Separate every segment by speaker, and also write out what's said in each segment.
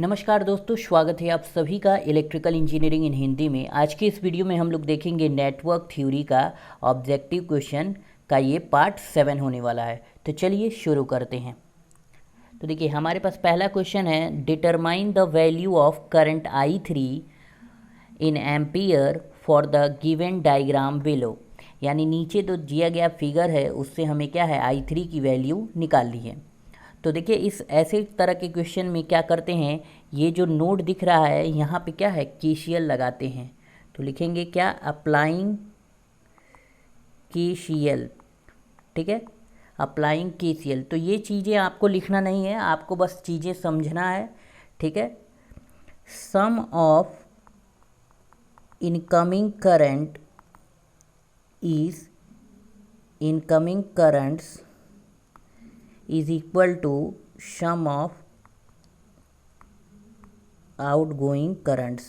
Speaker 1: नमस्कार दोस्तों, स्वागत है आप सभी का इलेक्ट्रिकल इंजीनियरिंग इन हिंदी में। आज के इस वीडियो में हम लोग देखेंगे नेटवर्क थ्योरी का ऑब्जेक्टिव क्वेश्चन का ये पार्ट 7 होने वाला है। तो चलिए शुरू करते हैं। तो देखिए हमारे पास पहला क्वेश्चन है, determine the value of current I3 in ampere for the given diagram below. यानी नीचे तो दिया गया फिगर है उससे हमें क्या है I3 की वैल्यू निकालनी है। तो देखिए इस ऐसे तरह के क्वेश्चन में क्या करते हैं, ये जो नोड दिख रहा है यहाँ पे क्या है केसीएल लगाते हैं। तो लिखेंगे क्या, अप्लाइंग केसीएल। ठीक है, अप्लाइंग केसीएल। तो ये चीज़ें आपको लिखना नहीं है, आपको बस चीज़ें समझना है। ठीक है, sum of incoming current is incoming currents is equal to sum of outgoing currents।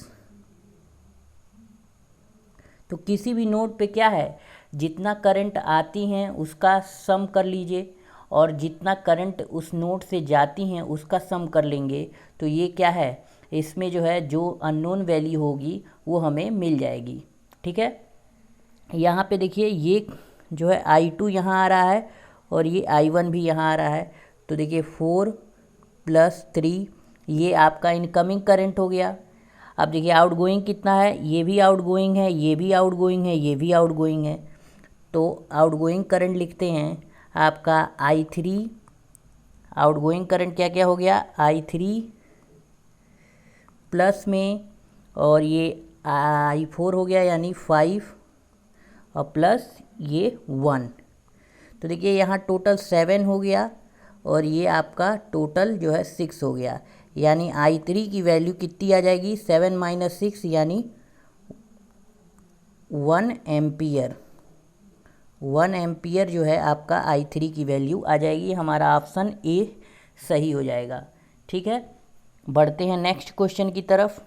Speaker 1: तो किसी भी नोड पे क्या है, जितना करंट आती हैं उसका सम कर लीजिए और जितना करंट उस नोड से जाती हैं उसका सम कर लेंगे। तो ये क्या है, इसमें जो है जो अननोन वैल्यू होगी वो हमें मिल जाएगी। ठीक है, यहाँ पे देखिए ये जो है I2 यहाँ आ रहा है और ये I1 भी यहाँ आ रहा है। तो देखिए 4 + 3 ये आपका इनकमिंग करंट हो गया। अब देखिए आउटगोइंग कितना है, ये भी आउटगोइंग है, ये भी आउटगोइंग है, ये भी आउटगोइंग है। तो आउटगोइंग करंट लिखते हैं आपका I3। आउटगोइंग करंट क्या क्या हो गया, I3 प्लस में और ये I4 हो गया यानी 5 और प्लस ये 1। तो देखिए यहाँ टोटल 7 हो गया और ये आपका टोटल जो है 6 हो गया। यानी I3 की वैल्यू कितनी आ जाएगी, 7 - 6 यानी 1 एम्पियर। 1 एम्पियर जो है आपका I3 की वैल्यू आ जाएगी। हमारा ऑप्शन ए सही हो जाएगा। ठीक है, बढ़ते हैं नेक्स्ट क्वेश्चन की तरफ।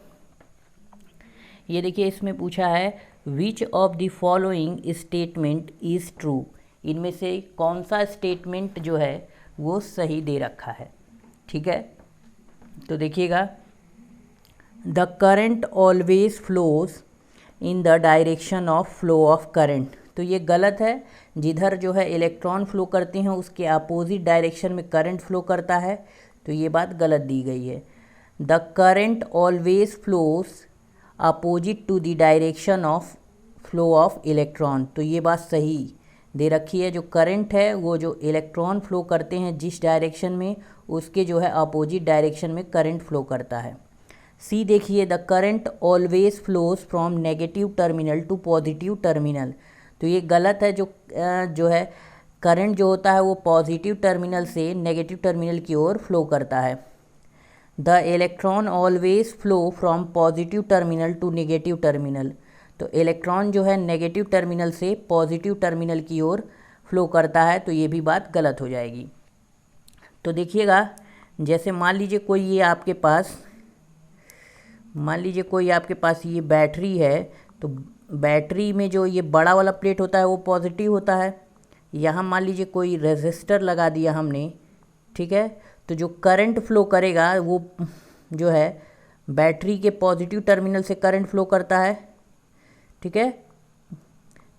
Speaker 1: ये देखिए इसमें पूछा है, which of the following statement is true. इनमें से कौन सा स्टेटमेंट जो है वो सही दे रखा है। ठीक है, तो देखिएगा, the current always flows in the direction of flow of current. तो ये गलत है, जिधर जो है इलेक्ट्रॉन फ्लो करते हैं उसके अपोजिट डायरेक्शन में करंट फ्लो करता है। तो ये बात गलत दी गई है। The current always flows opposite to the direction of flow of electron. तो ये बात सही दे रखी है। जो करंट है वो जो इलेक्ट्रॉन फ्लो करते हैं जिस डायरेक्शन में, उसके जो है अपोजिट डायरेक्शन में करंट फ्लो करता है। सी देखिए, the current always flows from negative terminal to positive terminal. तो ये गलत है। जो है करंट जो होता है वो पॉजिटिव टर्मिनल से नेगेटिव टर्मिनल की ओर फ्लो करता है। The electron always flow from positive terminal to negative terminal. तो इलेक्ट्रॉन जो है नेगेटिव टर्मिनल से पॉजिटिव टर्मिनल की ओर फ्लो करता है। तो ये भी बात गलत हो जाएगी। तो देखिएगा, जैसे मान लीजिए कोई ये आपके पास ये बैटरी है। तो बैटरी में जो ये बड़ा वाला प्लेट होता है वो पॉजिटिव होता है। यहाँ मान लीजिए कोई रेजिस्टर लगा दिया हमने। ठीक है, तो जो करंट फ्लो करेगा वो जो है बैटरी के पॉजिटिव टर्मिनल से करंट फ्लो करता है। ठीक है,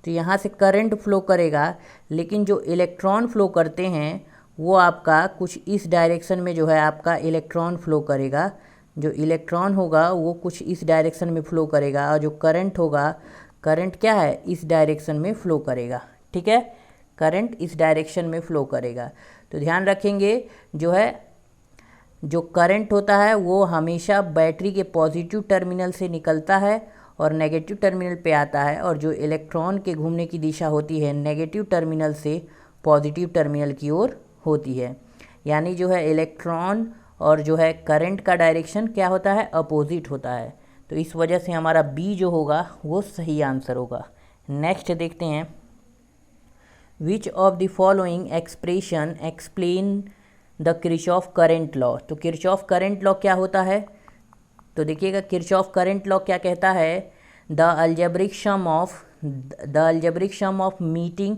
Speaker 1: तो यहाँ से करंट फ्लो करेगा, लेकिन जो इलेक्ट्रॉन फ्लो करते हैं वो आपका कुछ इस डायरेक्शन में जो है आपका इलेक्ट्रॉन फ्लो करेगा। जो इलेक्ट्रॉन होगा वो कुछ इस डायरेक्शन में फ्लो करेगा और जो करंट होगा, करंट क्या है इस डायरेक्शन में फ्लो करेगा। ठीक है, करंट इस डायरेक्शन में फ्लो करेगा। तो ध्यान रखेंगे, जो करंट होता है वो हमेशा बैटरी के पॉजिटिव टर्मिनल से निकलता है और नेगेटिव टर्मिनल पे आता है, और जो इलेक्ट्रॉन के घूमने की दिशा होती है नेगेटिव टर्मिनल से पॉजिटिव टर्मिनल की ओर होती है। यानी जो है इलेक्ट्रॉन और जो है करंट का डायरेक्शन क्या होता है, अपोजिट होता है। तो इस वजह से हमारा बी जो होगा वो सही आंसर होगा। नेक्स्ट देखते हैं, which of the following expression explain the Kirchhoff current law. तो किरचॉफ करंट लॉ क्या होता है, तो देखिएगा किरचॉफ करंट लॉ क्या कहता है, the algebraic sum of meeting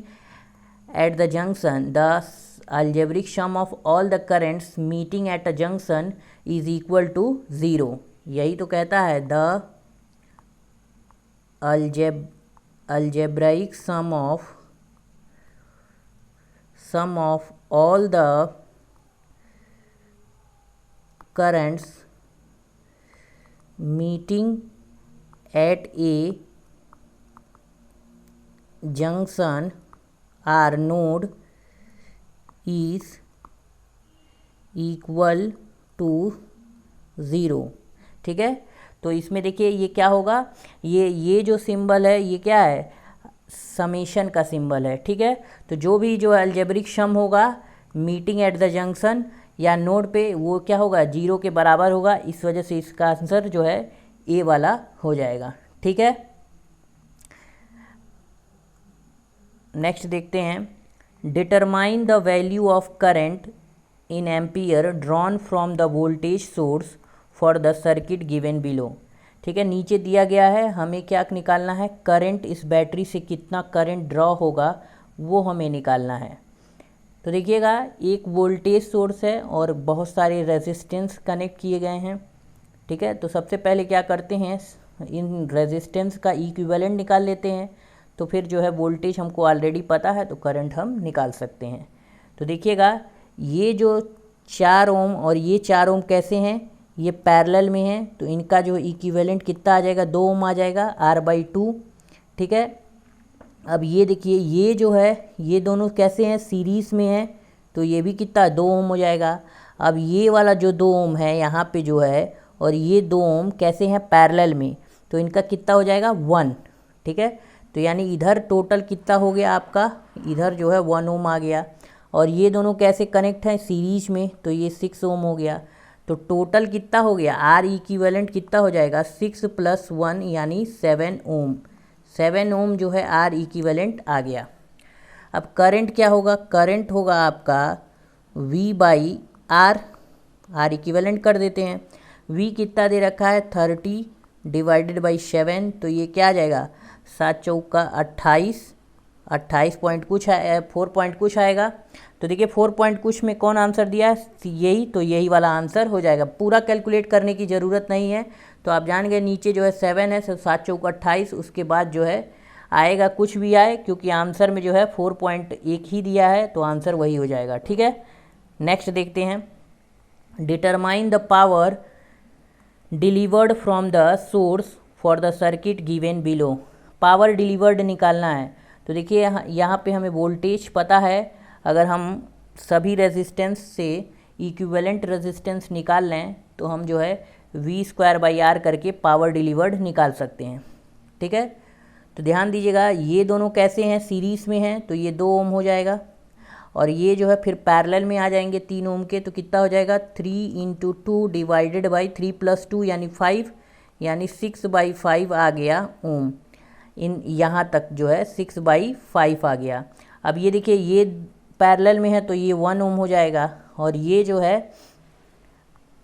Speaker 1: at the junction, the algebraic sum of all the currents meeting at a junction is equal to 0। यही तो कहता है the algebraic sum of all the currents meeting at a junction or node is equal to 0। ठीक है, तो इसमें देखिए ये क्या होगा, ये जो सिंबल है ये क्या है, समेशन का सिंबल है। ठीक है, तो जो भी जो अलजेब्रिक सम होगा मीटिंग एट द जंक्शन या नोड पे वो क्या होगा, 0 के बराबर होगा। इस वजह से इसका आंसर जो है ए वाला हो जाएगा। ठीक है, नेक्स्ट देखते हैं, determine the value of current in ampere drawn from the voltage source for the circuit given below. ठीक है, नीचे दिया गया है, हमें क्या निकालना है, करंट इस बैटरी से कितना करंट ड्रॉ होगा वो हमें निकालना है। तो देखिएगा एक वोल्टेज सोर्स है और बहुत सारे रेजिस्टेंस कनेक्ट किए गए हैं। ठीक है, तो सबसे पहले क्या करते हैं, इन रेजिस्टेंस का इक्विवेलेंट निकाल लेते हैं। तो फिर जो है वोल्टेज हमको ऑलरेडी पता है तो करंट हम निकाल सकते हैं। तो देखिएगा ये जो 4 ओम और ये 4 ओम कैसे हैं, ये पैरेलल में हैं, तो इनका जो इक्विवेलेंट कितना आ जाएगा, 2 ओम आ जाएगा, R/2। ठीक है, अब ये देखिए ये जो है ये दोनों कैसे हैं, सीरीज़ में हैं, तो ये भी कितना 2 ओम हो जाएगा। अब ये वाला जो 2 ओम है यहाँ पे जो है और ये 2 ओम कैसे हैं, पैरेलल में, तो इनका कितना हो जाएगा 1। ठीक है, तो यानी इधर टोटल कितना हो गया आपका, इधर जो है 1 ओम आ गया और ये दोनों कैसे कनेक्ट हैं, सीरीज में, तो ये 6 ओम हो गया। तो टोटल कितना हो गया, आर इक्विवेलेंट कितना हो जाएगा, 6 + 1 यानी 7 ओम। 7 ओम जो है आर इक्विवेलेंट आ गया। अब करंट क्या होगा, करंट होगा आपका V/R, आर इक्विवेलेंट कर देते हैं। V कितना दे रखा है, 30 / 7, तो ये क्या आ जाएगा, 7 चौका 28 पॉइंट कुछ है, 4 पॉइंट कुछ आएगा। तो देखिए 4 पॉइंट कुछ में कौन आंसर दिया है, यही, तो यही वाला आंसर हो जाएगा। पूरा कैलकुलेट करने की ज़रूरत नहीं है। तो आप जान गए नीचे जो है 7 है, 7 चौका 28, उसके बाद जो है आएगा कुछ भी आए, क्योंकि आंसर में जो है 4.1 ही दिया है, तो आंसर वही हो जाएगा। ठीक है, नेक्स्ट देखते हैं, determine the power delivered from the source for the circuit given below. Power delivered निकालना है। तो देखिए यहाँ पे हमें वोल्टेज पता है, अगर हम सभी रेजिस्टेंस से इक्विवेलेंट रेजिस्टेंस निकाल लें तो हम जो है V² करके पावर डिलीवर्ड निकाल सकते हैं। ठीक है, तो ध्यान दीजिएगा ये दोनों कैसे हैं, सीरीज़ में हैं, तो ये 2 ओम हो जाएगा और ये जो है फिर पैरेलल में आ जाएंगे 3 ओम के, तो कितना हो जाएगा, 3 × 2 / 3 + 2 यानी 5, यानी 6/5 आ गया ओम। इन यहाँ तक जो है 6/5 आ गया। अब ये देखिए ये पैरेलल में है तो ये 1 ओम हो जाएगा और ये जो है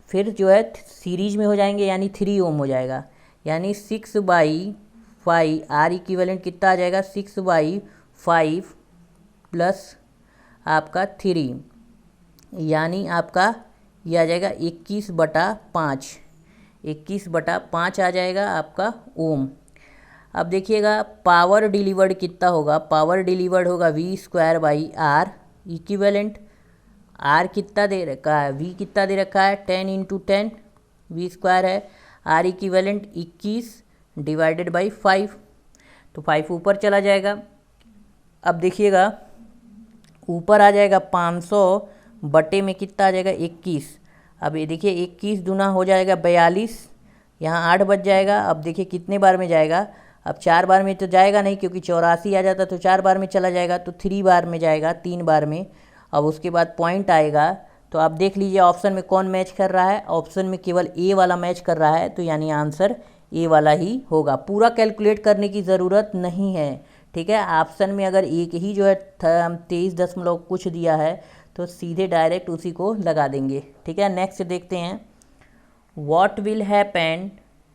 Speaker 1: फिर जो है सीरीज में हो जाएंगे यानी 3 ओम हो जाएगा, यानी 6/5 आर इक्विवेलेंट कितना आ जाएगा, 6/5 प्लस आपका 3 यानी आपका ये आ जाएगा 21/5, 21/5 आ जाएगा आपका ओम। अब देखिएगा पावर डिलीवर्ड कितना होगा, पावर डिलीवर्ड होगा V²/R इक्विवेलेंट। R कितना दे रखा है, V कितना दे रखा है, 10 × 10 V² है, R इक्विवेलेंट 21 / 5, तो 5 ऊपर चला जाएगा। अब देखिएगा ऊपर आ जाएगा 500 बटे में कितना आ जाएगा, 21। अब ये देखिए 21 दूना हो जाएगा 42, यहाँ 8 बच जाएगा। अब देखिए कितने बार में जाएगा, अब 4 बार में तो जाएगा नहीं, क्योंकि 84 आ जाता तो 4 बार में चला जाएगा, तो 3 बार में जाएगा, 3 बार में। अब उसके बाद पॉइंट आएगा, तो आप देख लीजिए ऑप्शन में कौन मैच कर रहा है, ऑप्शन में केवल ए वाला मैच कर रहा है, तो यानी आंसर ए वाला ही होगा। पूरा कैलकुलेट करने की ज़रूरत नहीं है। ठीक है, ऑप्शन में अगर एक ही जो है 23 दशमलव कुछ दिया है तो सीधे डायरेक्ट उसी को लगा देंगे। ठीक है, नेक्स्ट देखते हैं, what will happen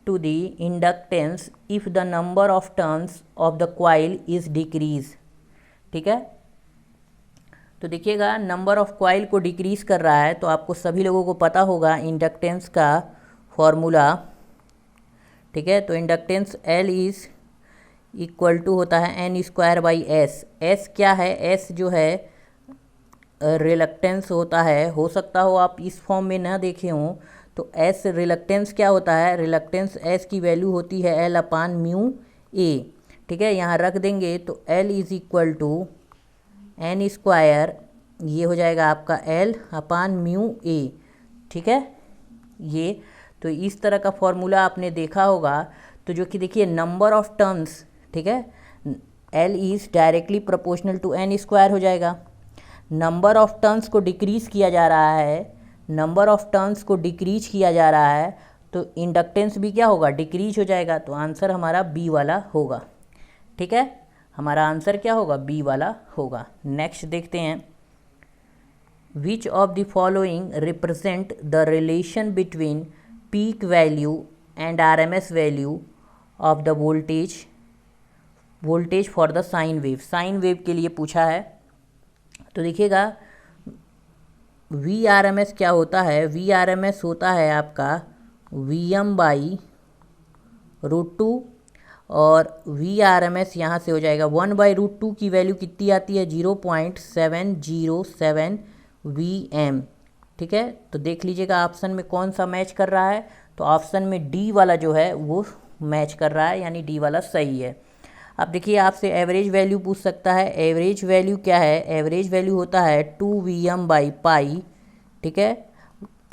Speaker 1: to the inductance if the number of turns of the coil is decrease। ठीक है, तो देखिएगा नंबर ऑफ कॉइल को डिक्रीज कर रहा है, तो आपको सभी लोगों को पता होगा इंडक्टेंस का फॉर्मूला, ठीक है। तो inductance L is equal to होता है N square by S. S क्या है? एस जो है रिलक्टेंस होता है, हो सकता हो आप इस फॉर्म में ना देखे हों, तो एस रिलक्टेंस क्या होता है? रिलक्टेंस एस की वैल्यू होती है एल अपान म्यू ए, ठीक है। यहाँ रख देंगे तो L is equal to N square, ये हो जाएगा आपका एल अपान म्यू ए, ठीक है। ये तो इस तरह का फॉर्मूला आपने देखा होगा। तो जो कि देखिए नंबर ऑफ टर्न्स, ठीक है, L is directly proportional to N square हो जाएगा। नंबर ऑफ टर्न्स को डिक्रीज किया जा रहा है, नंबर ऑफ टर्न्स को डिक्रीज किया जा रहा है, तो इंडक्टेंस भी क्या होगा? डिक्रीज हो जाएगा। तो आंसर हमारा बी वाला होगा, ठीक है। हमारा आंसर क्या होगा? बी वाला होगा। नेक्स्ट देखते हैं, which of the following represent the relation between peak value and RMS value of the voltage for the sine wave. Sine wave के लिए पूछा है। तो देखिएगा VRMS क्या होता है? VRMS होता है आपका VM बाई √2, और VRMS यहाँ से हो जाएगा 1/√2 की वैल्यू कितनी आती है? 0.707 VM, ठीक है। तो देख लीजिएगा ऑप्शन में कौन सा मैच कर रहा है। तो ऑप्शन में डी वाला जो है वो मैच कर रहा है, यानी डी वाला सही है। अब देखिए आपसे एवरेज वैल्यू पूछ सकता है। एवरेज वैल्यू क्या है? एवरेज वैल्यू होता है 2VM बाई पाई, ठीक है।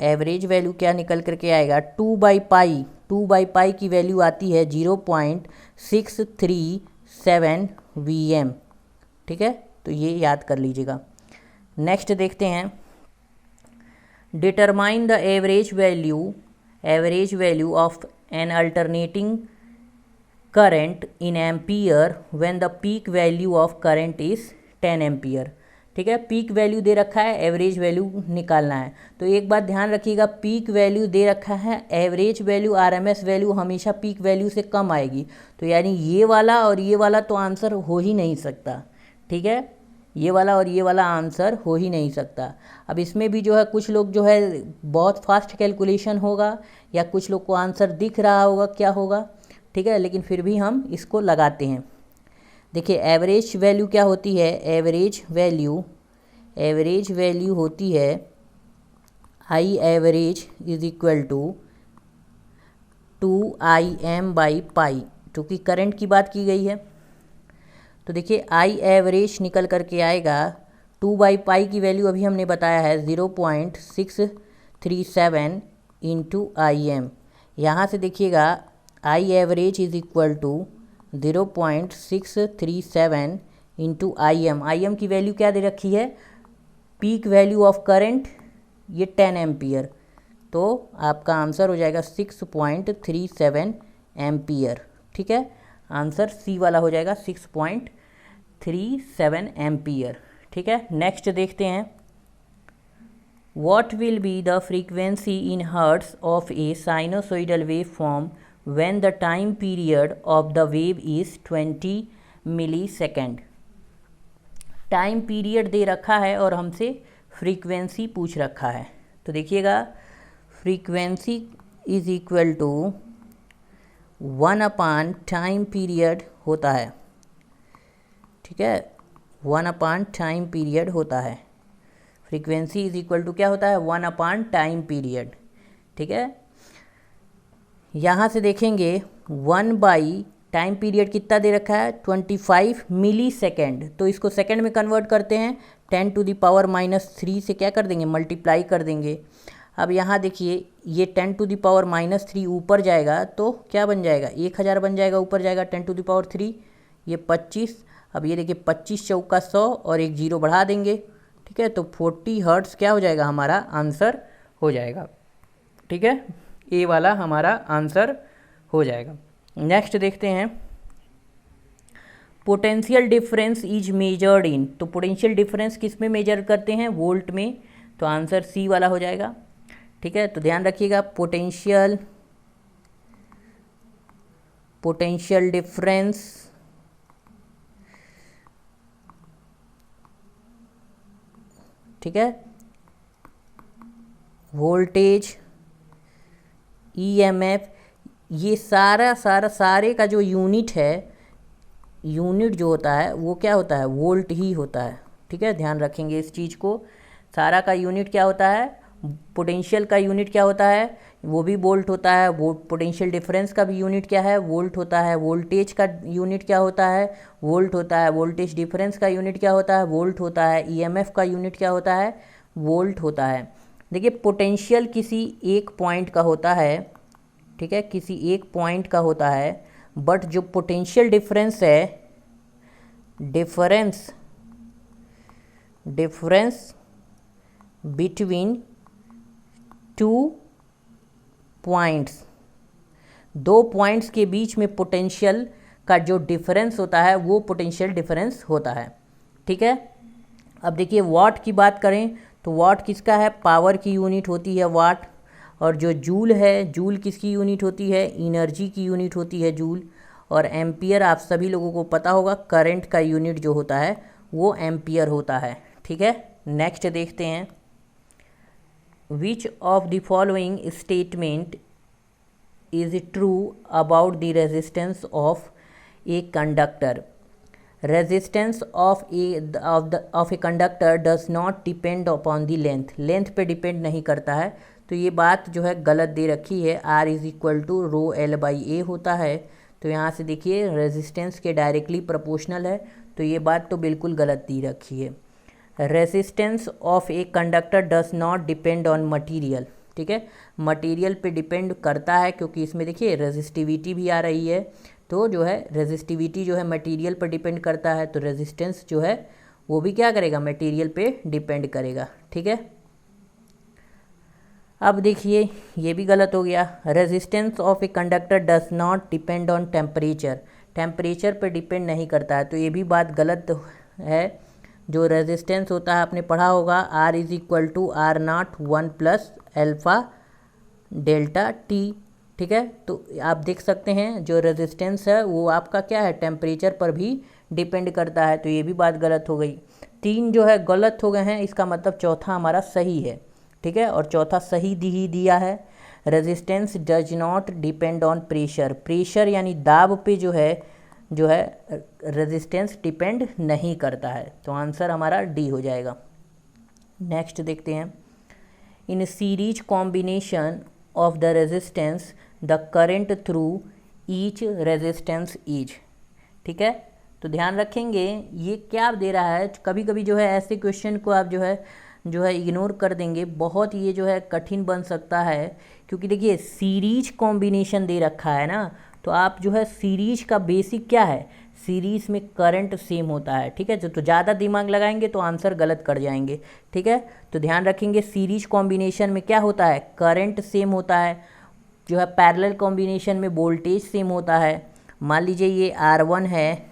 Speaker 1: एवरेज वैल्यू क्या निकल करके आएगा? 2/पाई। 2/पाई की वैल्यू आती है 0.637 VM, ठीक है। तो ये याद कर लीजिएगा। नेक्स्ट देखते हैं, determine the average value of N alternating current in ampere when the peak value of current is 10 ampere, ठीक है। पीक वैल्यू दे रखा है, एवरेज वैल्यू निकालना है। तो एक बात ध्यान रखिएगा, पीक वैल्यू दे रखा है, एवरेज वैल्यू RMS वैल्यू हमेशा पीक वैल्यू से कम आएगी। तो यानी ये वाला और ये वाला तो आंसर हो ही नहीं सकता, ठीक है। ये वाला और ये वाला आंसर हो ही नहीं सकता। अब इसमें भी जो है कुछ लोग जो है बहुत फास्ट कैलकुलेशन होगा, या कुछ लोग को आंसर दिख रहा होगा क्या होगा, ठीक है, लेकिन फिर भी हम इसको लगाते हैं। देखिए एवरेज वैल्यू क्या होती है? एवरेज वैल्यू होती है I average is equal to 2IM by pi, क्योंकि करंट की बात की गई है। तो देखिए आई एवरेज निकल करके आएगा 2/पाई की वैल्यू अभी हमने बताया है 0.637 इंटू IM। यहाँ से देखिएगा I average is equal to 0.637 into IM की वैल्यू क्या दे रखी है? पीक वैल्यू ऑफ करंट, ये 10 एम्पियर। तो आपका आंसर हो जाएगा 6.37 एम्पियर, ठीक है। आंसर सी वाला हो जाएगा 6.37 एम्पियर, ठीक है। नेक्स्ट देखते हैं, what will be the frequency in hertz of a sinusoidal waveform when the time period of the wave is 20 millisecond. Time period दे रखा है और हमसे फ्रीक्वेंसी पूछ रखा है। तो देखिएगा frequency is equal to 1 time period होता है, ठीक है। 1 टाइम पीरियड होता है। फ्रीक्वेंसी इज इक्वल टू क्या होता है? 1 टाइम पीरियड, ठीक है। यहाँ से देखेंगे 1 टाइम पीरियड कितना दे रखा है? 25 मिलीसेकेंड। तो इसको सेकंड में कन्वर्ट करते हैं, 10⁻³ से क्या कर देंगे? मल्टीप्लाई कर देंगे। अब यहाँ देखिए ये 10⁻³ ऊपर जाएगा तो क्या बन जाएगा? 1000 बन जाएगा, ऊपर जाएगा 10⁻3, ये 25। अब ये देखिए 25 चौका 100 और एक 0 बढ़ा देंगे, ठीक है। तो 40 हर्ट्ज़ क्या हो जाएगा? हमारा आंसर हो जाएगा, ठीक है। ए वाला हमारा आंसर हो जाएगा। नेक्स्ट देखते हैं, potential difference is measured in. तो पोटेंशियल डिफरेंस किस में मेजर करते हैं? वोल्ट में। तो आंसर सी वाला हो जाएगा, ठीक है। तो ध्यान रखिएगा पोटेंशियल डिफरेंस ठीक है। वोल्टेज, ईएमएफ, ये सारे का जो यूनिट है, यूनिट जो होता है वो क्या होता है, वोल्ट ही होता है। ठीक है, ध्यान रखेंगे इस चीज़ को। सारा का यूनिट क्या होता है, पोटेंशियल का यूनिट क्या होता है, वो भी वोल्ट होता है। वो पोटेंशियल डिफरेंस का भी यूनिट क्या है, वोल्ट होता है। वोल्टेज का यूनिट क्या होता है, वोल्ट होता है। वोल्टेज डिफरेंस का यूनिट क्या होता है, वोल्ट होता है। ईएमएफ का यूनिट क्या होता है, वोल्ट होता है। देखिए, पोटेंशियल किसी एक पॉइंट का होता है, ठीक है, किसी एक पॉइंट का होता है, बट जो पोटेंशियल डिफरेंस है, डिफरेंस बिटवीन टू पॉइंट्स, दो पॉइंट्स के बीच में पोटेंशियल का जो डिफरेंस होता है वो पोटेंशियल डिफरेंस होता है। ठीक है। अब देखिए, वाट की बात करें तो वाट किसका है, पावर की यूनिट होती है वाट। और जो जूल है, जूल किसकी यूनिट होती है, एनर्जी की यूनिट होती है जूल। और एम्पियर आप सभी लोगों को पता होगा, करंट का यूनिट जो होता है वो एम्पियर होता है। ठीक है, नेक्स्ट देखते हैं। Which of the following statement is true about the resistance of a conductor. Resistance of a conductor does not depend upon the length. Length पे डिपेंड नहीं करता है, तो ये बात जो है गलत दे रखी है। R is equal to rho L by A होता है, तो यहाँ से देखिए रेजिस्टेंस के डायरेक्टली प्रोपोर्शनल है, तो ये बात तो बिल्कुल गलत दी रखी है। Resistance of a conductor does not depend on material. ठीक है, मटीरियल पे डिपेंड करता है, क्योंकि इसमें देखिए रेजिस्टिविटी भी आ रही है, तो जो है रेजिस्टिविटी जो है मटेरियल पर डिपेंड करता है, तो रेजिस्टेंस जो है वो भी क्या करेगा, मटेरियल पे डिपेंड करेगा। ठीक है, अब देखिए ये भी गलत हो गया। Resistance of a conductor does not depend on temperature. Temperature पर डिपेंड नहीं करता है, तो ये भी बात गलत है। जो रेजिस्टेंस होता है आपने पढ़ा होगा, R is equal to R naught 1 plus alpha delta T. ठीक है, तो आप देख सकते हैं जो रेजिस्टेंस है वो आपका क्या है, टेम्परेचर पर भी डिपेंड करता है, तो ये भी बात गलत हो गई। 3 जो है गलत हो गए हैं, इसका मतलब चौथा हमारा सही है। ठीक है, और चौथा सही ही दिया है। Resistance does not depend on pressure. Pressure यानी दाब पे जो है रेजिस्टेंस डिपेंड नहीं करता है, तो आंसर हमारा डी हो जाएगा। नेक्स्ट देखते हैं। In series combination of the resistance the current through each resistance is. ठीक है, तो ध्यान रखेंगे ये क्या दे रहा है। कभी कभी जो है ऐसे क्वेश्चन को आप जो है इग्नोर कर देंगे, बहुत ये जो है कठिन बन सकता है, क्योंकि देखिए सीरीज कॉम्बिनेशन दे रखा है ना, तो आप जो है सीरीज का बेसिक क्या है, सीरीज में करंट सेम होता है। ठीक है, तो ज़्यादा दिमाग लगाएंगे तो आंसर गलत कर जाएंगे। ठीक है, तो ध्यान रखेंगे सीरीज कॉम्बिनेशन में क्या होता है, करंट सेम होता है। जो है पैरेलल कॉम्बिनेशन में वोल्टेज सेम होता है। मान लीजिए ये R1 है,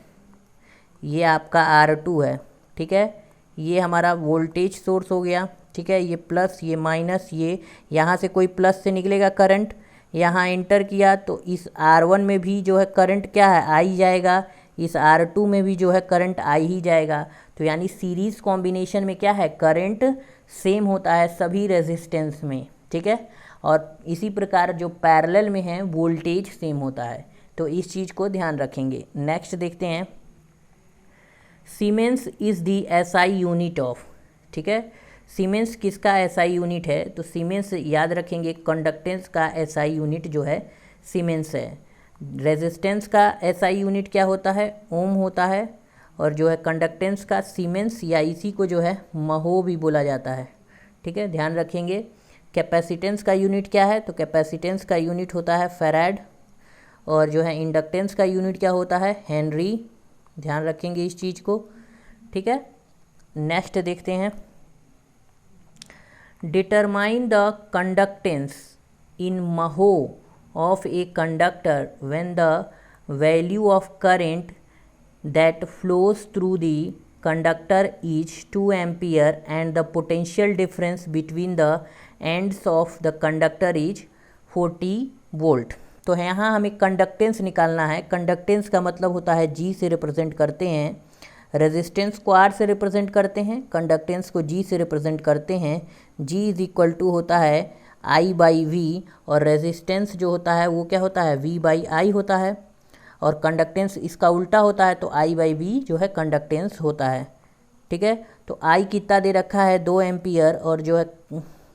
Speaker 1: ये आपका R2 है। ठीक है, ये हमारा वोल्टेज सोर्स हो गया। ठीक है, ये प्लस ये माइनस, ये यहाँ से कोई प्लस से निकलेगा करंट, यहाँ एंटर किया तो इस R1 में भी जो है करंट क्या है, आई जाएगा। इस R2 में भी जो है करंट आई ही जाएगा। तो यानी सीरीज कॉम्बिनेशन में क्या है, करंट सेम होता है सभी रेजिस्टेंस में। ठीक है, और इसी प्रकार जो पैरेलल में है वोल्टेज सेम होता है, तो इस चीज़ को ध्यान रखेंगे। नेक्स्ट देखते हैं। Siemens is the SI unit of. ठीक है, सीमेंस किसका SI यूनिट है, तो सीमेंस याद रखेंगे कंडक्टेंस का SI यूनिट जो है सीमेंस है। रेजिस्टेंस का SI यूनिट क्या होता है, ओम होता है। और जो है कंडक्टेंस का सीमेंस या इसी को जो है महो भी बोला जाता है। ठीक है, ध्यान रखेंगे। कैपेसिटेंस का यूनिट क्या है, तो कैपेसिटेंस का यूनिट होता है फैराड। और जो है इंडक्टेंस का यूनिट क्या होता है, हेनरी। ध्यान रखेंगे इस चीज़ को। ठीक है, नेक्स्ट देखते हैं। Determine the conductance in mho of a conductor when the value of current that flows through the conductor is 2 ampere and the potential difference between the ends of the conductor is 40 volt. तो यहाँ हमें conductance निकालना है। Conductance का मतलब होता है G से रिप्रेजेंट करते हैं रेजिस्टेंस को R से रिप्रेजेंट करते हैं, कंडक्टेंस को G से रिप्रेजेंट करते हैं। G इज इक्वल टू होता है I/V और रेजिस्टेंस जो होता है वो क्या होता है V/I होता है, और कंडक्टेंस इसका उल्टा होता है तो I/V जो है कंडक्टेंस होता है। ठीक है, तो I कितना दे रखा है 2 एम्पियर और जो है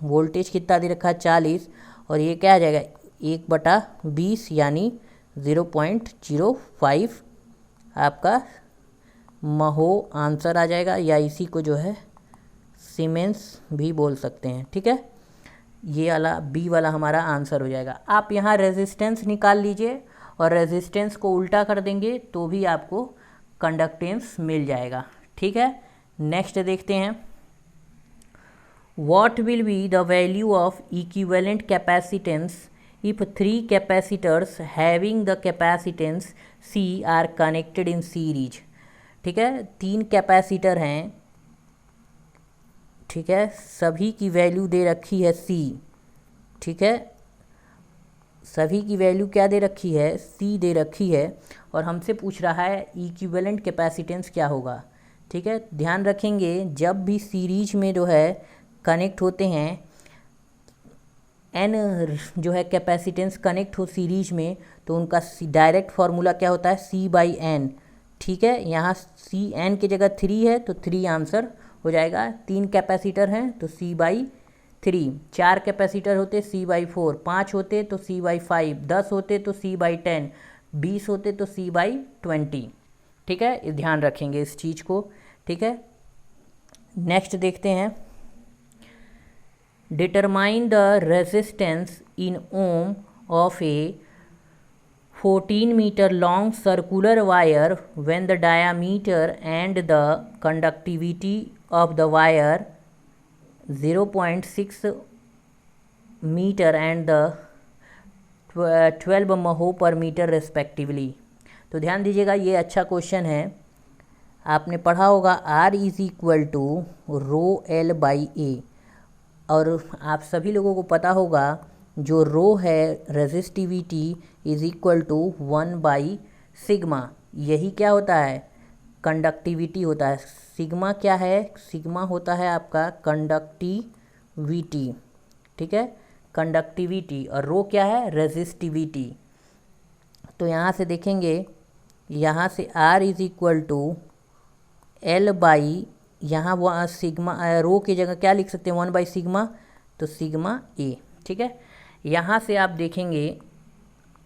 Speaker 1: वोल्टेज कितना दे रखा है 40, और ये क्या आ जाएगा 1/20 यानी 0.05 आपका महो आंसर आ जाएगा, या इसी को जो है सीमेंस भी बोल सकते हैं। ठीक है, ये वाला बी वाला हमारा आंसर हो जाएगा। आप यहाँ रेजिस्टेंस निकाल लीजिए और रेजिस्टेंस को उल्टा कर देंगे तो भी आपको कंडक्टेंस मिल जाएगा। ठीक है, नेक्स्ट देखते हैं। What will be the value of equivalent capacitance if 3 capacitors having the capacitance C are connected in series? ठीक है, 3 कैपेसिटर हैं, ठीक है, सभी की वैल्यू दे रखी है C। ठीक है, सभी की वैल्यू क्या दे रखी है C दे रखी है, और हमसे पूछ रहा है इक्विवेलेंट कैपेसिटेंस क्या होगा। ठीक है, ध्यान रखेंगे जब भी सीरीज में जो है कनेक्ट होते हैं n जो है कैपेसिटेंस कनेक्ट हो सीरीज में तो उनका डायरेक्ट फार्मूला क्या होता है C/N। ठीक है, यहाँ N की जगह 3 है तो 3 आंसर हो जाएगा। 3 कैपेसिटर हैं तो C/3, 4 कैपेसिटर होते C/4, 5 होते तो C/5, 10 होते तो C/10, 20 होते तो C/20। ठीक है, ध्यान रखेंगे इस चीज़ को। ठीक है, नेक्स्ट देखते हैं। Determine the resistance in ohm of a 14 metre long circular wire when the diameter and the conductivity of the wire 0.6 metre and the 12 mho per metre respectively. तो ध्यान दीजिएगा, ये अच्छा क्वेश्चन है। आपने पढ़ा होगा R is equal to ρL/A, और आप सभी लोगों को पता होगा जो रो है रेजिस्टिविटी इज इक्वल टू 1/σ। यही क्या होता है कंडक्टिविटी होता है। सिग्मा क्या है, सिग्मा होता है आपका कंडक्टिविटी। ठीक है, कंडक्टिविटी, और रो क्या है रेजिस्टिविटी। तो यहाँ से देखेंगे, यहाँ से R is equal to L/, यहाँ वहाँ सिग्मा रो की जगह क्या लिख सकते हैं 1/σ, तो σA। ठीक है, यहाँ से आप देखेंगे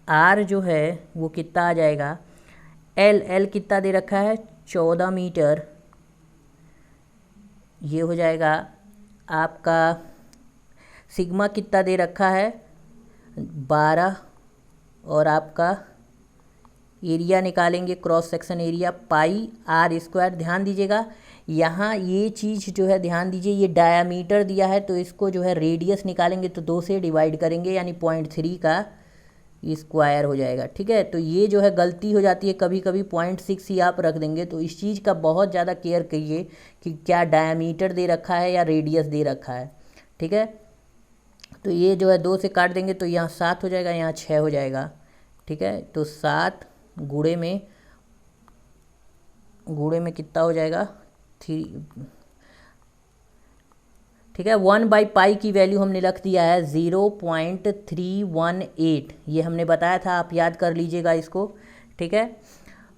Speaker 1: R जो है वो कितना आ जाएगा, L कितना दे रखा है 14 मीटर, ये हो जाएगा आपका। सिग्मा कितना दे रखा है 12, और आपका एरिया निकालेंगे क्रॉस सेक्शन एरिया πr²। ध्यान दीजिएगा यहाँ ये चीज़ जो है ध्यान दीजिए, ये डायामीटर दिया है तो इसको जो है रेडियस निकालेंगे तो 2 से डिवाइड करेंगे यानी 0.3 का स्क्वायर हो जाएगा। ठीक है, तो ये जो है गलती हो जाती है कभी कभी 0.6 ही आप रख देंगे, तो इस चीज़ का बहुत ज़्यादा केयर करिए कि क्या डायामीटर दे रखा है या रेडियस दे रखा है। ठीक है, तो ये जो है 2 से काट देंगे तो यहाँ 7 हो जाएगा, यहाँ 6 हो जाएगा। ठीक है, तो 7 गुणे में कितना हो जाएगा 3। ठीक है, 1/π की वैल्यू हमने रख दिया है 0.318, ये हमने बताया था, आप याद कर लीजिएगा इसको। ठीक है,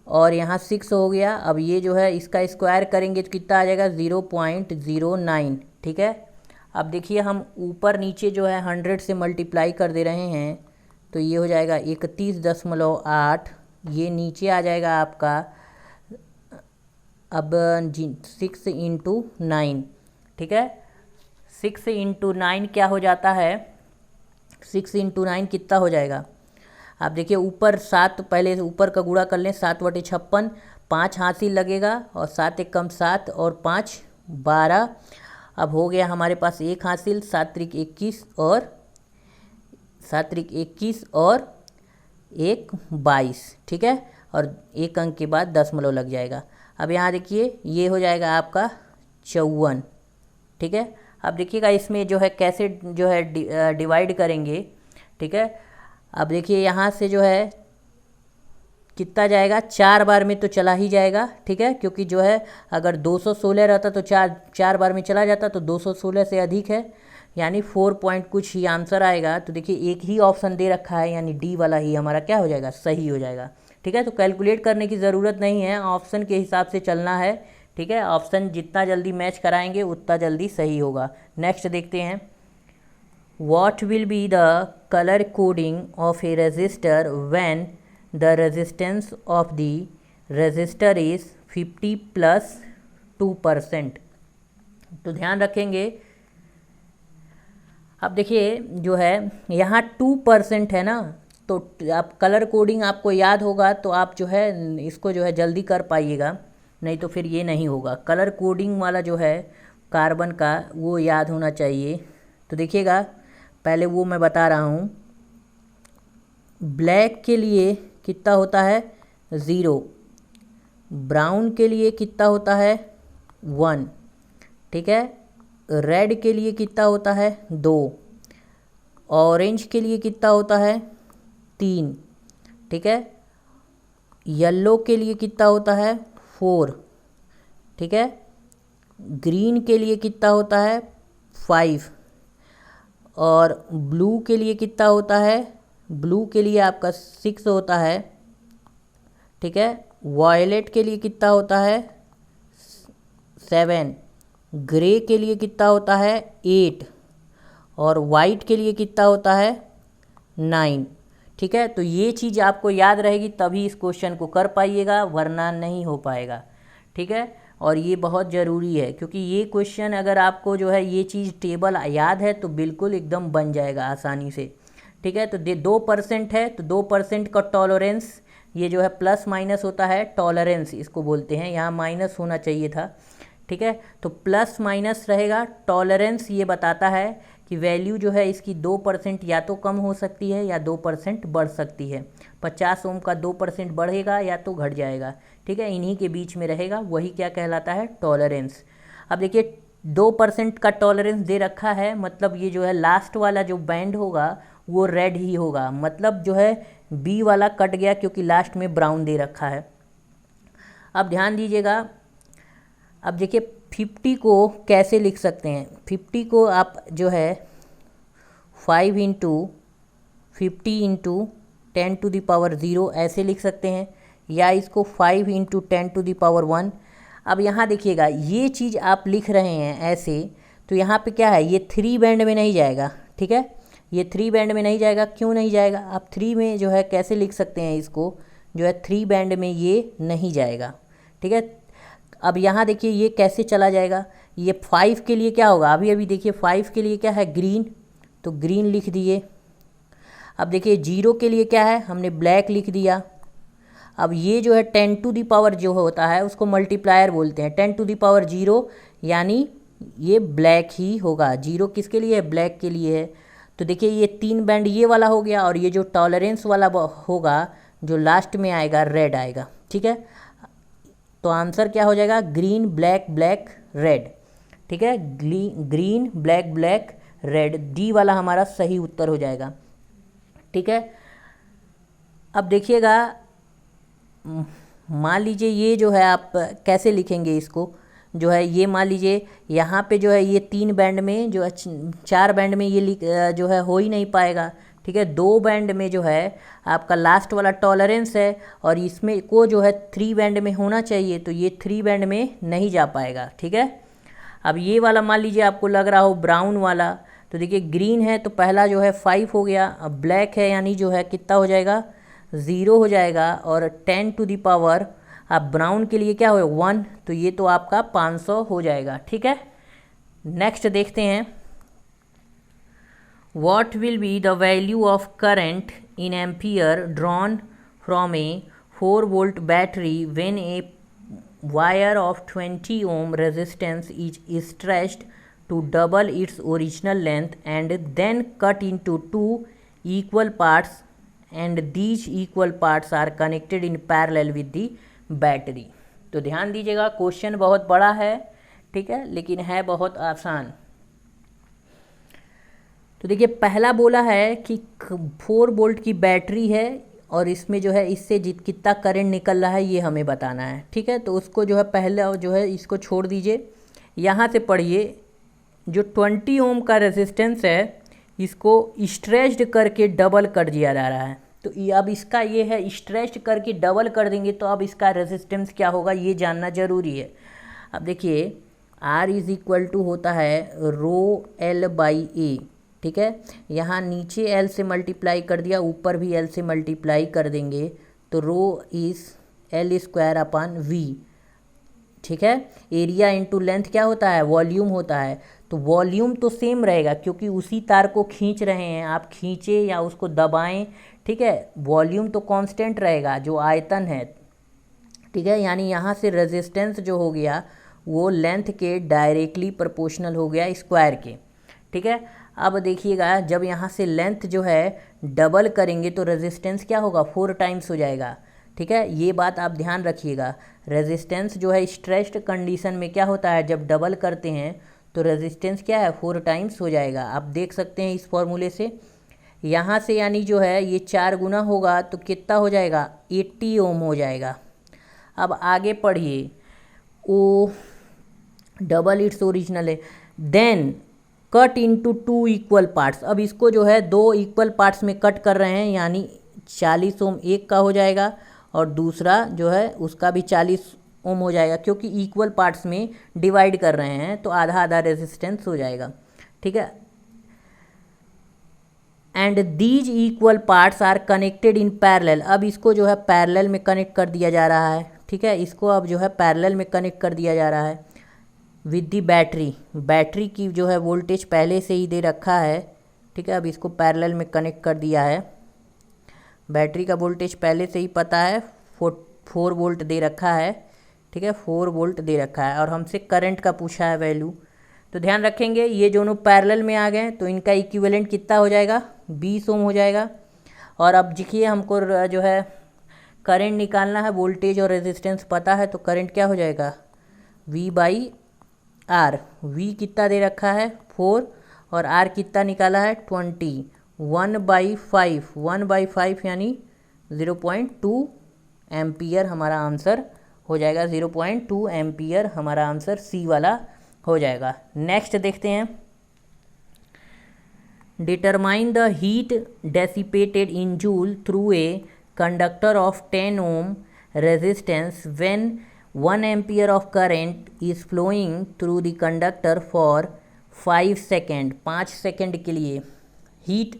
Speaker 1: और यहाँ 6 हो गया। अब ये जो है इसका स्क्वायर करेंगे तो कितना आ जाएगा 0.09। ठीक है, अब देखिए हम ऊपर नीचे जो है 100 से मल्टीप्लाई कर दे रहे हैं तो ये हो जाएगा 31.8, ये नीचे आ जाएगा आपका अब 6 × 9। ठीक है, 6 × 9 क्या हो जाता है, 6 × 9 कितना हो जाएगा। आप देखिए ऊपर 7, पहले ऊपर का गुणा कर लें 7/56, 5 हासिल लगेगा और 7 × 1 = 7 और 5 = 12। अब हो गया हमारे पास 1 हासिल, 7 × 3 = 21 और 7 × 3 = 21 और 1 = 22। ठीक है, और 1 अंक के बाद दशमलव लग जाएगा। अब यहाँ देखिए ये हो जाएगा आपका 54। ठीक है, अब देखिएगा इसमें जो है कैसे जो है डिवाइड करेंगे। ठीक है, अब देखिए यहाँ से जो है कितना जाएगा, 4 बार में तो चला ही जाएगा, ठीक है, क्योंकि जो है अगर 216 रहता तो चार बार में चला जाता, तो 216 से अधिक है, यानी 4 पॉइंट कुछ ही आंसर आएगा। तो देखिए एक ही ऑप्शन दे रखा है, यानी डी वाला ही हमारा क्या हो जाएगा, सही हो जाएगा, ठीक है। तो कैलकुलेट करने की ज़रूरत नहीं है, ऑप्शन के हिसाब से चलना है, ठीक है। ऑप्शन जितना जल्दी मैच कराएंगे उतना जल्दी सही होगा। नेक्स्ट देखते हैं, what will be the color coding of a resistor when the resistance of the resistor is 50 plus 2%। तो ध्यान रखेंगे, अब देखिए जो है यहाँ 2% है ना, तो आप कलर कोडिंग आपको याद होगा तो आप जो है इसको जो है जल्दी कर पाइएगा, नहीं तो फिर ये नहीं होगा। कलर कोडिंग वाला जो है कार्बन का वो याद होना चाहिए। तो देखिएगा पहले वो मैं बता रहा हूँ, ब्लैक के लिए कितना होता है 0, ब्राउन के लिए कितना होता है 1, ठीक है, रेड के लिए कितना होता है 2, ऑरेंज के लिए कितना होता है 3, ठीक है, येलो के लिए कितना होता है 4, ठीक है, ग्रीन के लिए कितना होता है 5, और ब्लू के लिए कितना होता है, ब्लू के लिए आपका 6 होता है, ठीक है, वायलेट के लिए कितना होता है 7, ग्रे के लिए कितना होता है 8, और वाइट के लिए कितना होता है 9, ठीक है। तो ये चीज़ आपको याद रहेगी तभी इस क्वेश्चन को कर पाइएगा, वरना नहीं हो पाएगा, ठीक है। और ये बहुत ज़रूरी है, क्योंकि ये क्वेश्चन अगर आपको जो है ये चीज़ टेबल याद है तो बिल्कुल एकदम बन जाएगा आसानी से, ठीक है। तो 2% है, तो 2% का टॉलरेंस, ये जो है प्लस माइनस होता है, टॉलरेंस इसको बोलते हैं, यहाँ माइनस होना चाहिए था, ठीक है। तो प्लस माइनस रहेगा, टॉलरेंस ये बताता है कि वैल्यू जो है इसकी 2% या तो कम हो सकती है या 2% बढ़ सकती है। 50 ओम का 2% बढ़ेगा या तो घट जाएगा, ठीक है, इन्हीं के बीच में रहेगा, वही क्या कहलाता है, टॉलरेंस। अब देखिए 2% का टॉलरेंस दे रखा है, मतलब ये जो है लास्ट वाला जो बैंड होगा वो रेड ही होगा, मतलब जो है बी वाला कट गया क्योंकि लास्ट में ब्राउन दे रखा है। अब ध्यान दीजिएगा, अब देखिए 50 को कैसे लिख सकते हैं, 50 को आप जो है 5 इंटू 50 इंटू 10⁻0 ऐसे लिख सकते हैं, या इसको 5 इंटू 10⁻1। अब यहाँ देखिएगा ये चीज़ आप लिख रहे हैं ऐसे, तो यहाँ पे क्या है, ये 3 बैंड में नहीं जाएगा, ठीक है, ये 3 बैंड में नहीं जाएगा। क्यों नहीं जाएगा, आप 3 में जो है कैसे लिख सकते हैं इसको, जो है 3 बैंड में ये नहीं जाएगा, ठीक है। अब यहाँ देखिए ये कैसे चला जाएगा, ये 5 के लिए क्या होगा, अभी देखिए 5 के लिए क्या है ग्रीन, तो ग्रीन लिख दिए। अब देखिए 0 के लिए क्या है, हमने ब्लैक लिख दिया। अब ये जो है 10⁻, जो होता है उसको मल्टीप्लायर बोलते हैं, 10⁻0 यानी ये ब्लैक ही होगा। 0 किसके लिए है, ब्लैक के लिए है। तो देखिए ये 3 बैंड ये वाला हो गया, और ये जो टॉलरेंस वाला होगा जो लास्ट में आएगा रेड आएगा, ठीक है। तो आंसर क्या हो जाएगा, ग्रीन ब्लैक ब्लैक रेड, ठीक है, green black black red, D वाला हमारा सही उत्तर हो जाएगा, ठीक है। अब देखिएगा, मान लीजिए ये जो है आप कैसे लिखेंगे इसको, जो है ये मान लीजिए यहाँ पे जो है ये 3 बैंड में जो है 4 बैंड में ये जो है हो ही नहीं पाएगा, ठीक है। 2 बैंड में जो है आपका लास्ट वाला टॉलरेंस है, और इसमें को जो है 3 बैंड में होना चाहिए, तो ये 3 बैंड में नहीं जा पाएगा, ठीक है। अब ये वाला मान लीजिए आपको लग रहा हो ब्राउन वाला, तो देखिए ग्रीन है तो पहला जो है 5 हो गया, अब ब्लैक है यानी जो है कितना हो जाएगा 0 हो जाएगा, और 10⁻, आप ब्राउन के लिए क्या हो 1, तो ये तो आपका 500 हो जाएगा, ठीक है। नेक्स्ट देखते हैं, what will be the value of current in ampere drawn from a 4 volt battery when a wire of 20 ohm resistance is stretched to double its original length and then cut into 2 equal parts, and these equal parts are connected in parallel with the battery। तो ध्यान दीजिएगा question बहुत बड़ा है, ठीक है, लेकिन है बहुत आसान। तो देखिए पहला बोला है कि 4 वोल्ट की बैटरी है और इसमें जो है इससे कितना करंट निकल रहा है ये हमें बताना है। ठीक है, तो उसको जो है पहले जो है इसको छोड़ दीजिए। यहाँ से पढ़िए, जो 20 ओम का रेजिस्टेंस है इसको स्ट्रेच्ड करके डबल कर दिया जा रहा है। तो ये अब इसका ये है स्ट्रेच्ड करके डबल कर देंगे तो अब इसका रेजिस्टेंस क्या होगा ये जानना ज़रूरी है। अब देखिए R इज़ इक्वल टू होता है रो L बाई ए। ठीक है, यहाँ नीचे L से मल्टीप्लाई कर दिया, ऊपर भी L से मल्टीप्लाई कर देंगे तो rho is L square upon V। ठीक है, एरिया इंटू लेंथ क्या होता है, वॉल्यूम होता है। तो वॉल्यूम तो सेम रहेगा क्योंकि उसी तार को खींच रहे हैं, आप खींचे या उसको दबाएं। ठीक है, वॉल्यूम तो कांस्टेंट रहेगा जो आयतन है। ठीक है, यानी यहाँ से रेजिस्टेंस जो हो गया वो लेंथ के डायरेक्टली प्रोपोर्शनल हो गया स्क्वायर के। ठीक है, अब देखिएगा जब यहाँ से लेंथ जो है डबल करेंगे तो रेजिस्टेंस क्या होगा, 4 टाइम्स हो जाएगा। ठीक है, ये बात आप ध्यान रखिएगा। रेजिस्टेंस जो है स्ट्रेच्ड कंडीशन में क्या होता है, जब डबल करते हैं तो रेजिस्टेंस क्या है, 4 टाइम्स हो जाएगा। आप देख सकते हैं इस फॉर्मूले से। यहाँ से यानी जो है ये 4 गुना होगा तो कितना हो जाएगा, 80 ओम हो जाएगा। अब आगे पढ़िए, ओ डबल इट्स ओरिजिनल है, then cut into 2 equal parts. अब इसको जो है 2 इक्वल पार्ट्स में कट कर रहे हैं, यानी 40 ओम एक का हो जाएगा और दूसरा जो है उसका भी 40 ओम हो जाएगा, क्योंकि इक्वल पार्ट्स में डिवाइड कर रहे हैं तो आधा आधा रेजिस्टेंस हो जाएगा। ठीक है, and these equal parts are connected in parallel. अब इसको जो है पैरेलल में कनेक्ट कर दिया जा रहा है। ठीक है, इसको अब जो है पैरेलल में कनेक्ट कर दिया जा रहा है विद दी बैटरी। बैटरी की जो है वोल्टेज पहले से ही दे रखा है। ठीक है, अब इसको पैरेलल में कनेक्ट कर दिया है। बैटरी का वोल्टेज पहले से ही पता है, 4 वोल्ट दे रखा है। ठीक है, 4 वोल्ट दे रखा है और हमसे करंट का पूछा है वैल्यू। तो ध्यान रखेंगे ये दोनों पैरेलल में आ गए तो इनका इक्विवेलेंट कितना हो जाएगा, 20 ओम हो जाएगा। और अब देखिए हमको जो है करंट निकालना है, वोल्टेज और रेजिस्टेंस पता है तो करंट क्या हो जाएगा, V बाई आर। V कितना दे रखा है 4 और R कितना निकाला है 20। 1/5 यानी 0.2 एम्पियर हमारा आंसर हो जाएगा। 0.2 एम्पियर हमारा आंसर सी वाला हो जाएगा। नेक्स्ट देखते हैं, determine the heat dissipated in joule through a conductor of 10 ohm resistance when 1 ampere of current is flowing through the conductor for 5 second. 5 second के लिए हीट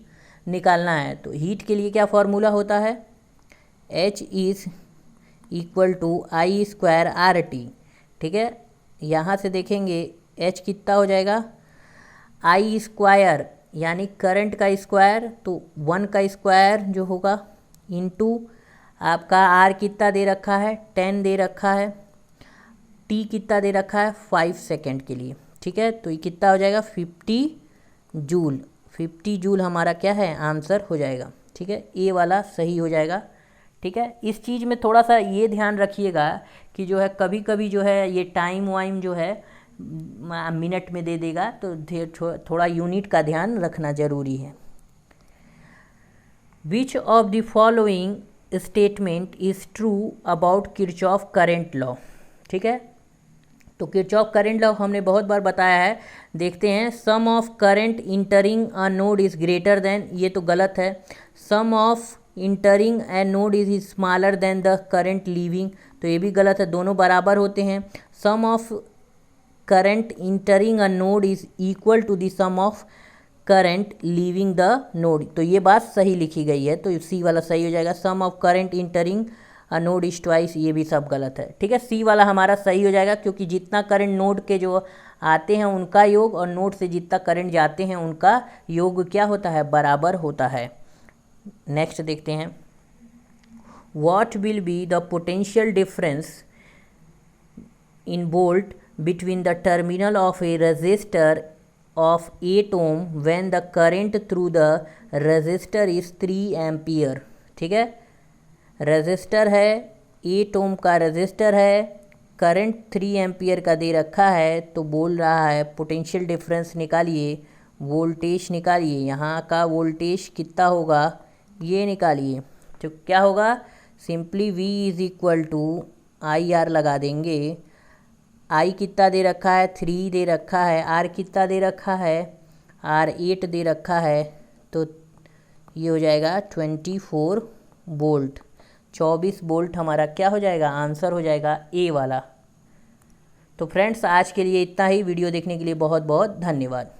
Speaker 1: निकालना है। तो हीट के लिए क्या फॉर्मूला होता है, H is equal to I square R T. ठीक है, यहाँ से देखेंगे H कितना हो जाएगा, आई स्क्वायर यानी करंट का स्क्वायर, तो 1 का स्क्वायर जो होगा इनटू आपका R कितना दे रखा है 10 दे रखा है, T कितना दे रखा है 5 सेकेंड के लिए। ठीक है, तो ये कितना हो जाएगा 50 जूल। 50 जूल हमारा क्या है आंसर हो जाएगा। ठीक है, ए वाला सही हो जाएगा। ठीक है, इस चीज़ में थोड़ा सा ये ध्यान रखिएगा कि जो है कभी कभी जो है ये टाइम वाइम जो है मिनट में दे देगा, तो थोड़ा यूनिट का ध्यान रखना ज़रूरी है। Which of the following statement is true about Kirchhoff current law. ठीक है, तो किरचॉफ करंट लॉ हमने बहुत बार बताया है। देखते हैं, sum of current entering a node is greater than, ये तो गलत है। Sum of entering a node is smaller than the current leaving, तो ये भी गलत है, दोनों बराबर होते हैं। Sum of current entering a node is equal to the sum of current leaving the node, तो ये बात सही लिखी गई है, तो सी वाला सही हो जाएगा। Sum of current entering a node is twice, ये भी सब गलत है। ठीक है, सी वाला हमारा सही हो जाएगा, क्योंकि जितना करंट नोड के जो आते हैं उनका योग और नोड से जितना करंट जाते हैं उनका योग क्या होता है, बराबर होता है। नेक्स्ट देखते हैं, what will be the potential difference in volt between the terminal of a resistor of 8 ohm when the current through the resistor is 3 ampere. ठीक है, रेजिस्टर है 8 ओम का रेजिस्टर है, करंट 3 एम्पियर का दे रखा है, तो बोल रहा है पोटेंशियल डिफरेंस निकालिए, वोल्टेज निकालिए। यहाँ का वोल्टेज कितना होगा ये निकालिए, तो क्या होगा, simply V is equal to I R लगा देंगे। आई कितना दे रखा है, 3 दे रखा है। आर कितना दे रखा है, आर 8 दे रखा है। तो ये हो जाएगा 24 वोल्ट। 24 वोल्ट हमारा क्या हो जाएगा, आंसर हो जाएगा ए वाला। तो फ्रेंड्स आज के लिए इतना ही। वीडियो देखने के लिए बहुत बहुत धन्यवाद।